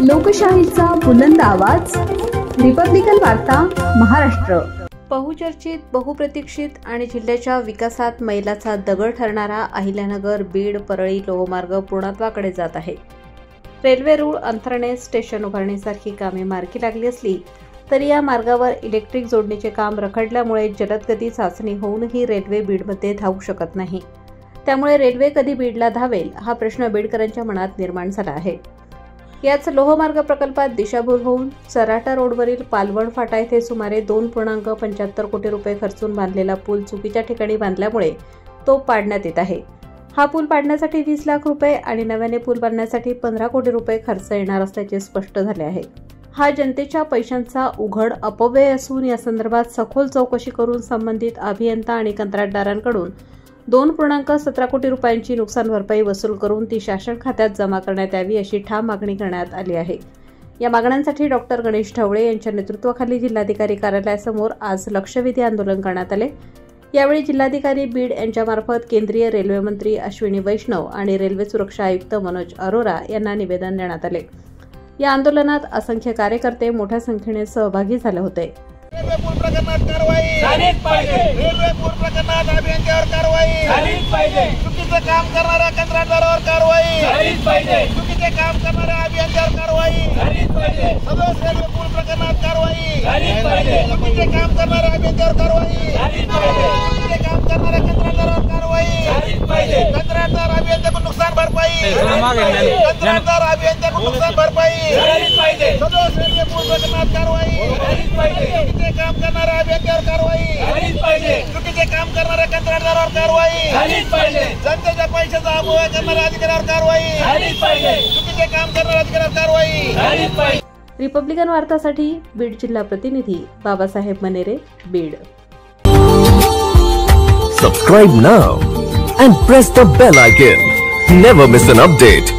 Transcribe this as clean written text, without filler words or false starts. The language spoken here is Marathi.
लोकशाहीचा बुलंद आवाज, रिपब्लिकन वार्ता महाराष्ट्र। बहुचर्चित, बहुप्रतीक्षित आणि जिल्ह्याच्या विकासात मैलाचा दगड ठरणारा अहिल्यानगर बीड परळी लोहमार्ग पूर्णत्वाकडे जात आहे। रेल्वे रूळ अंथरणे, स्टेशन उभारणीसारखी कामे मार्गी लागली असली तरी या मार्गावर इलेक्ट्रिक जोडणीचे काम रखडल्यामुळे जलदगती चाचणी होऊनही रेल्वे बीडमध्ये धावू शकत नाही। त्यामुळे रेल्वे कधी बीडला धावेल हा प्रश्न बीडकरांच्या मनात निर्माण झाला आहे। याच लोहमार्ग प्रकल्पात दिशाभूल होऊन सराटा रोडवरील पालवण फाटा येथे सुमारे 2.75 कोटी रुपये खर्चून बांधलेला पूल चुकीच्या ठिकाणी बांधल्यामुळे तो पाडण्यात येत आहे। हा पूल पाडण्यासाठी 20 लाख रुपये आणि नव्याने पूल बांधण्यासाठी 15 कोटी रुपये खर्च येणार असल्याचे स्पष्ट झाले आहे। हा जनतेच्या पैशांचा उघड अपव्यय असून या संदर्भात सखोल चौकशी करून संबंधित अभियंता आणि कंत्राटदारांकडून 2.17 कोटी रुपयांची नुकसान भरपाई वसूल करून ती शासन खात्यात जमा करण्यात यावी अशी ठाम मागणी करण्यात आली आहे। या मागण्यांसाठी डॉक्टर गणेश ढवळे यांच्या नेतृत्वाखाली जिल्हाधिकारी कार्यालयासमोर आज लक्षवेधी आंदोलन करण्यात आले। यावेळी जिल्हाधिकारी बीड यांच्यामार्फत केंद्रीय रेल्वे मंत्री अश्विनी वैष्णव आणि रेल्वे सुरक्षा आयुक्त मनोज अरोरा यांना निवेदन देण्यात आले। या आंदोलनात असंख्य कार्यकर्ते मोठ्या संख्येने सहभागी झाले होते। रेल्वे पूल प्रकरणात कारवाई झालीच पाहिजे। रेल्वे पूल प्रकरणात अभियंत्यावर कारवाई झालीच पाहिजे। चुकीचे काम करणाऱ्या कंत्राटदारावर कारवाई झालीच पाहिजे। चुकीचे काम करणाऱ्या अभियंत्यावर कारवाई झालीच पाहिजे। सदोष रेल्वे पूल प्रकरणात कारवाई झालीच पाहिजे। चुकीचे काम करणाऱ्या अभियंत्यावर कारवाई झालीच पाहिजे। चुकीचे काम करणाऱ्या कंत्राटदारावर कारवाई झालीच पाहिजे। कंत्राटदार अभियंत्याकडून नुकसान भरपाई कंत्राटदार अभियंत्याकडून नुकसान भरपाई झालीच पाहिजे। सदोष रेल्वे पूल प्रकरणात कारवाई झालीच पाहिजे। काम करणाऱ्या अभियंत्यावर कारवाई झालीच पाहिजे। चुकीचे काम करणाऱ्या कंत्राटदारावर कारवाई झालीच पाहिजे। जनतेच्या पैशाचा अपव्यय करणाऱ्या अधिकाऱ्यावर कारवाई झालीच पाहिजे। चुकीचे काम करणाऱ्या अधिकाऱ्यावर कारवाई झालीच पाहिजे। रिपब्लिकन वार्तासाठी बीड जिल्हा प्रतिनिधी Babasaheb Manere, Beed. Subscribe now and press the bell icon. Never miss an update.